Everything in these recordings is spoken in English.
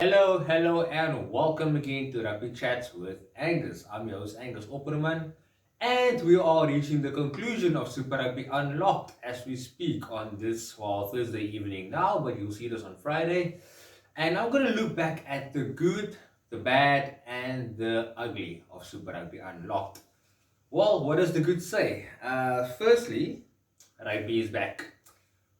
Hello, and welcome again to Rugby Chats with Angus. I'm your host, Angus Opperman, and we are reaching the conclusion of Super Rugby Unlocked as we speak on this, Thursday evening now, but you'll see this on Friday. And I'm going to look back at the good, the bad, and the ugly of Super Rugby Unlocked. Well, what does the good say? Firstly, rugby is back.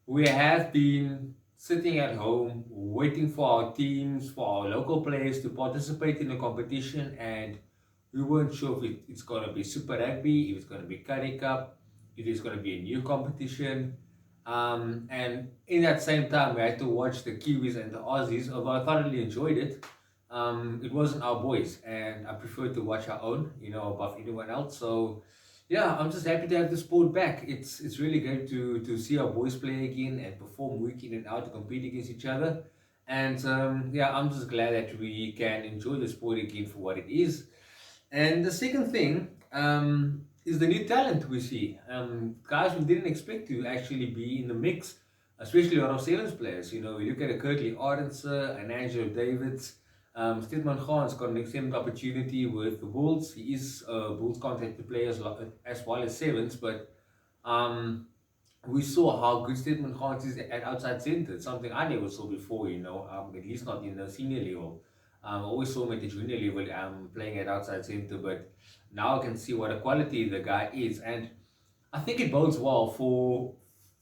We have been sitting at home waiting for our teams, for our local players to participate in the competition, and we weren't sure if it's going to be Super Rugby, if it's going to be Curry Cup, if it's going to be a new competition. And in that same time, we had to watch the Kiwis and the Aussies, although I thoroughly enjoyed it. It wasn't our boys, and I prefer to watch our own, above anyone else. So yeah, I'm just happy to have the sport back. It's really great to see our boys play again and perform week in and out to compete against each other. And yeah, I'm just glad that we can enjoy the sport again for what it is. And the second thing is the new talent we see. Guys we didn't expect to actually be in the mix, especially on our sevens players. We look at a Kirkley Ardenser, an Angelo Davids. Stedman Khan's got an excellent opportunity with the Bulls. He is a Bulls contracted player as well as sevens, but um, we saw how good Stedman Khan is at outside centre. It's something I never saw before, at least not in the senior level. I always saw him at the junior level playing at outside centre, but now I can see what a quality the guy is. And I think it bodes well for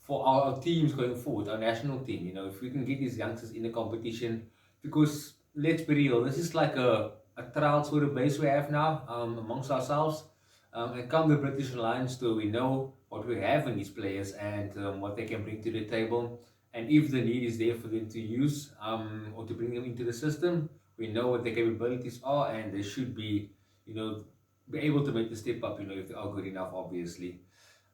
our teams going forward, our national team. If we can get these youngsters in the competition, because let's be real, this is like a trial sort of base we have now amongst ourselves. And come the British Lions tour, we know what we have in these players and what they can bring to the table. And if the need is there for them to use or to bring them into the system, we know what their capabilities are, and they should you know, be able to make the step up. If they are good enough, obviously.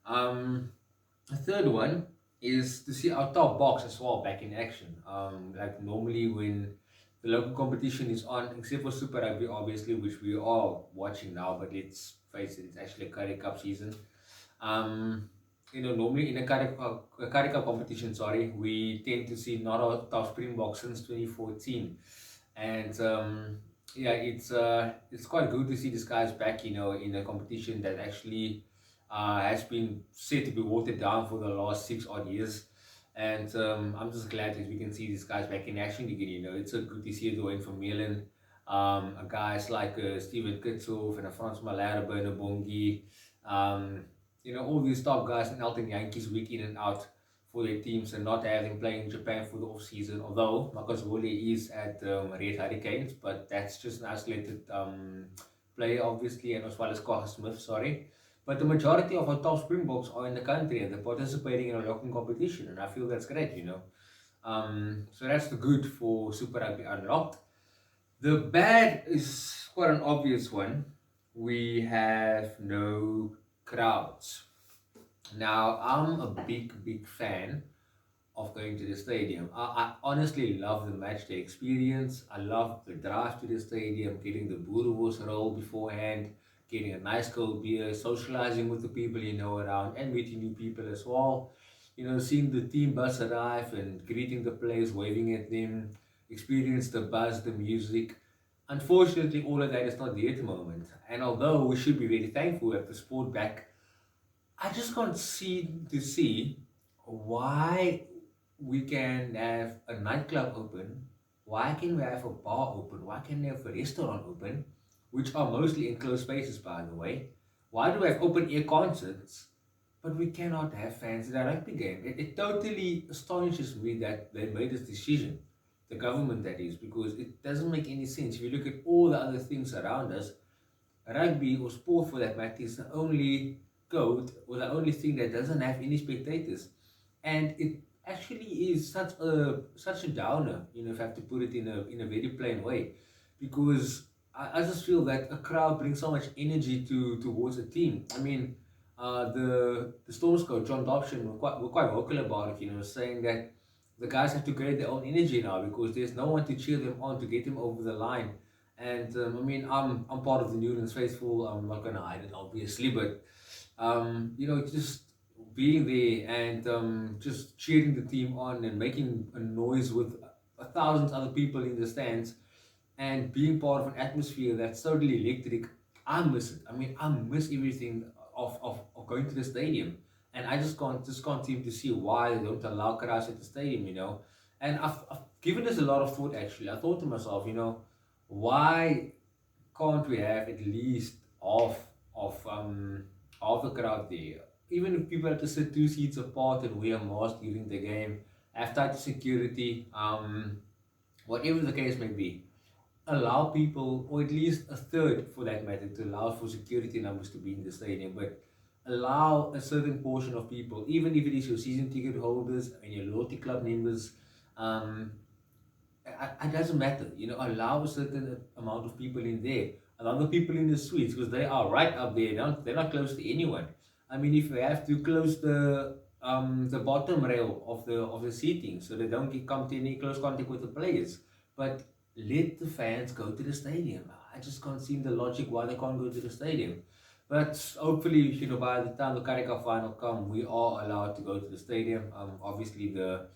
The third one is to see our top box as well back in action. Like normally when the local competition is on, except for Super Rugby, obviously, which we are watching now, but let's face it, it's actually a Curry Cup season. Um, Normally in a Curry Cup competition, sorry, we tend to see not our top Springboks since 2014. And yeah, it's quite good to see these guys back, in a competition that actually has been said to be watered down for the last 6 odd years. And I'm just glad that we can see these guys back in action again. It's a good to see Dwayne Vermeulen, guys like Steven Kitshoff and a Frans Malherbe and a Bongi. All these top guys and Elton Yankees week in and out for their teams and not having playing in Japan for the off season. Although Marcus Wole is at Red Hurricanes, but that's just an isolated player, obviously, and as well as Carl Smith. Sorry. But the majority of our top Springboks are in the country and they're participating in a local competition, and I feel that's great. So that's the good for Super Rugby Unlocked. The bad is quite an obvious one. We have no crowds. Now, I'm a big fan of going to the stadium. I honestly love the match day experience. I love the drive to the stadium, getting the boerewors roll beforehand, getting a nice cold beer, socializing with the people around, and meeting new people as well. Seeing the team bus arrive and greeting the players, waving at them, experience the buzz, the music. Unfortunately, all of that is not there at the moment. And although we should be very thankful that the sport back, I just can't see why we can have a nightclub open, why can we have a bar open, why can we have a restaurant open, which are mostly enclosed spaces, by the way. Why do we have open air concerts, but we cannot have fans at a rugby game? It totally astonishes me that they made this decision, the government that is, because it doesn't make any sense. If you look at all the other things around us, rugby or sport for that matter is the only code or the only thing that doesn't have any spectators, and it actually is such a downer, if I have to put it in a very plain way, because I just feel that a crowd brings so much energy towards a team. I mean, the Storms coach John Dobson were quite vocal about it, saying that the guys have to create their own energy now because there's no one to cheer them on to get them over the line. And I mean, I'm part of the Newlands faithful. I'm not gonna hide it, obviously, but just being there and just cheering the team on and making a noise with thousands other people in the stands and being part of an atmosphere that's totally electric. I miss it. I mean, I miss everything of going to the stadium, and I just can't seem to see why they don't allow crowds at the stadium. And I've given this a lot of thought actually. I thought to myself, why can't we have at least of the crowd there? Even if people have to sit 2 seats apart and wear a mask during the game, have tighter security, whatever the case may be, allow people, or at least a third for that matter, to allow for security numbers to be in the stadium, but allow a certain portion of people, even if it is your season ticket holders and your loyalty club members, um, it doesn't matter. Allow a certain amount of people in there. Allow the people in the suites because they are right up there. They're not close to anyone. I mean, if we have to close the bottom rail of the seating so they don't come to any close contact with the players, but let the fans go to the stadium. I just can't see the logic why they can't go to the stadium. But hopefully, by the time the Currie Cup final come, we are allowed to go to the stadium. Obviously, the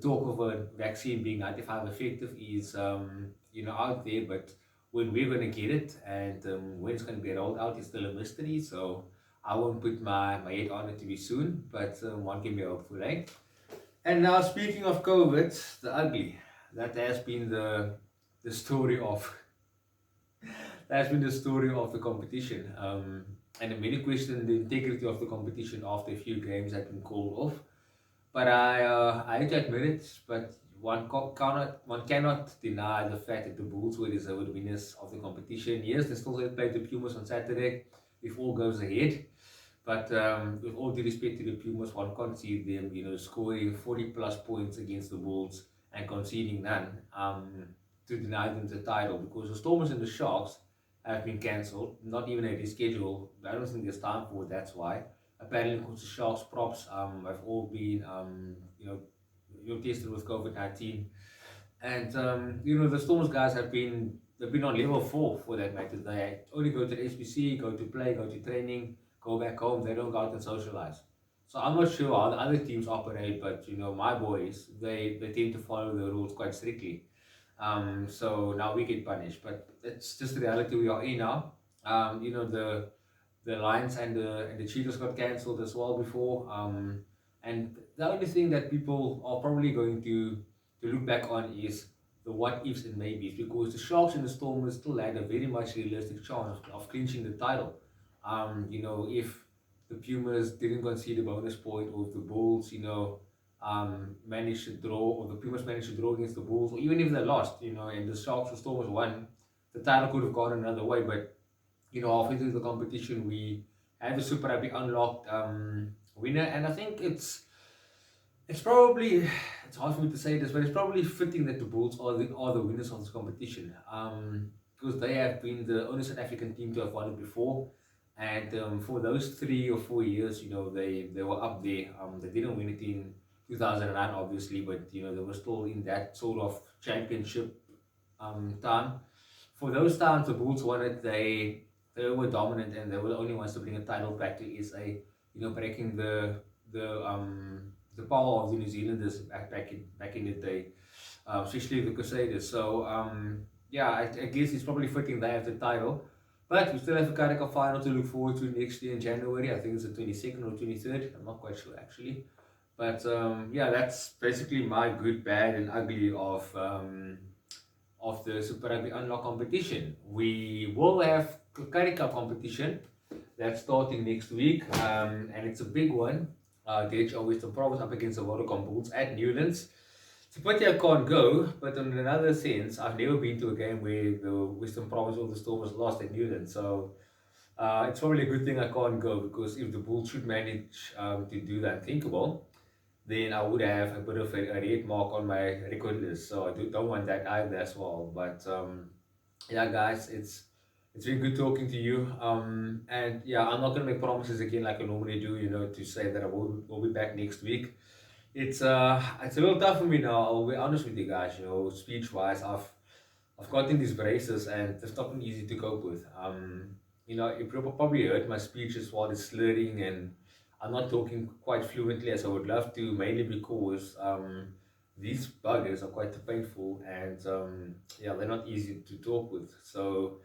talk of a vaccine being 95 effective is out there, but when we're going to get it and when it's going to be rolled out is still a mystery. So I won't put my head on it to be soon, but one can be hopeful, right? And now, speaking of COVID, the ugly, that has been the story of that's been the story of the competition. And many question the integrity of the competition after a few games have been called off. But I hate to admit it, but one cannot deny the fact that the Bulls were deserved winners of the competition. Yes, they still have played the Pumas on Saturday if all goes ahead. But with all due respect to the Pumas, one can't see them, scoring 40 plus points against the Bulls and conceding none to deny them the title because the Stormers and the Sharks have been cancelled, not even a reschedule. I don't think there's time for it, that's why. Apparently, because the Sharks props have all been tested with COVID-19, and the Storms guys they've been on level 4 for that matter. They only go to the SBC, go to play, go to training, go back home. They don't go out and socialize. So I'm not sure how the other teams operate, but my boys they tend to follow the rules quite strictly. So now we get punished, but it's just the reality we are in now. The Lions and the Cheetahs got cancelled as well before. And the only thing that people are probably going to look back on is the what ifs and maybes because the Sharks and the Stormers still had a very much realistic chance of clinching the title. If the Pumas didn't concede a bonus point, or if the Bulls, managed to draw, or the Pumas managed to draw against the Bulls, or even if they lost, and the Sharks or Stormers won, the title could have gone another way. But halfway through the competition, we have a Super Rugby Unlocked winner, and I think it's probably it's hard for me to say this, but it's probably fitting that the Bulls are the winners of this competition, because they have been the only South African team to have won it before, and for those 3 or 4 years, they were up there. They didn't win it in 2009, obviously, but they were still in that sort of championship time. For those times, the Bulls won it. They were dominant and they were the only ones to bring a title back to SA. Breaking the power of the New Zealanders back in the day, especially the Crusaders. So yeah, I guess it's probably fitting they have the title. But we still have a Currie Cup final to look forward to next year in January. I think it's the 22nd or 23rd. I'm not quite sure actually. But yeah, that's basically my good, bad, and ugly of the Super Rugby Unlock competition. We will have Currie Cup competition that's starting next week, and it's a big one. DHL Western Province up against the Vodacom Bulls at Newlands. It's a pity I can't go, but in another sense, I've never been to a game where the Western Province or the Stormers lost at Newlands. So it's probably a good thing I can't go because if the Bulls should manage to do the unthinkable, then I would have a bit of a red mark on my record list. So I don't want that either as well. But yeah, guys, it's been good talking to you. And yeah, I'm not gonna make promises again like I normally do. To say that I will be back next week. It's a little tough for me now. I'll be honest with you guys. Speech wise, I've gotten these braces and it's not been easy to cope with. You probably heard my speeches while it's slurring and I'm not talking quite fluently as I would love to, mainly because these buggers are quite painful, and yeah, they're not easy to talk with. So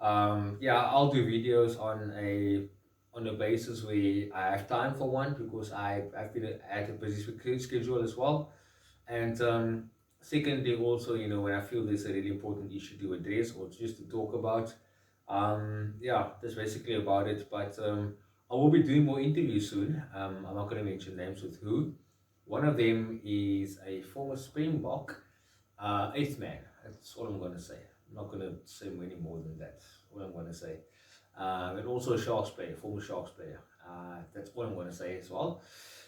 yeah, I'll do videos on a basis where I have time for one, because I've been at a busy schedule as well. And secondly, also, when I feel there's a really important issue to address or just to talk about, yeah, that's basically about it. But I will be doing more interviews soon. I'm not going to mention names with who. One of them is a former Springbok, eighth man. That's all I'm going to say. I'm not going to say any more than that. All I'm going to say. And also a Sharks player, former Sharks player. That's all I'm going to say as well.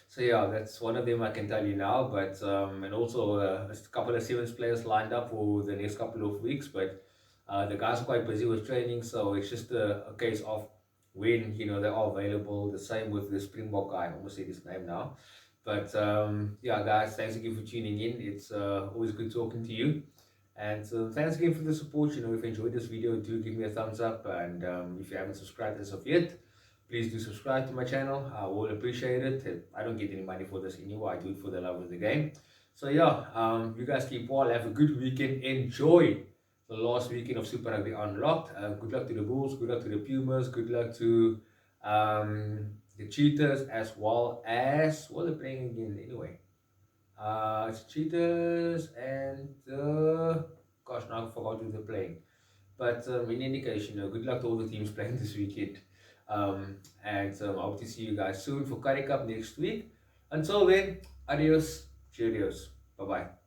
So yeah, that's one of them I can tell you now. But and also a couple of Sevens players lined up for the next couple of weeks. But the guys are quite busy with training, so it's just a case of when they are available. The same with the Springbok guy. I almost said his name now. But yeah, guys, thanks again for tuning in. It's always good talking to you. And thanks again for the support. If you enjoyed this video, do give me a thumbs up. And if you haven't subscribed as of yet, please do subscribe to my channel. I will appreciate it. I don't get any money for this anyway. I do it for the love of the game. So yeah, you guys keep well. Have a good weekend. Enjoy the last weekend of Super Rugby Unlocked. Good luck to the Bulls. Good luck to the Pumas. Good luck to the Cheetahs, as well as what they're playing again anyway. It's Cheetahs and gosh, now I forgot who they're playing. But in any case, good luck to all the teams playing this weekend. And I hope to see you guys soon for Curry Cup next week. Until then, adios, cheerios, bye bye.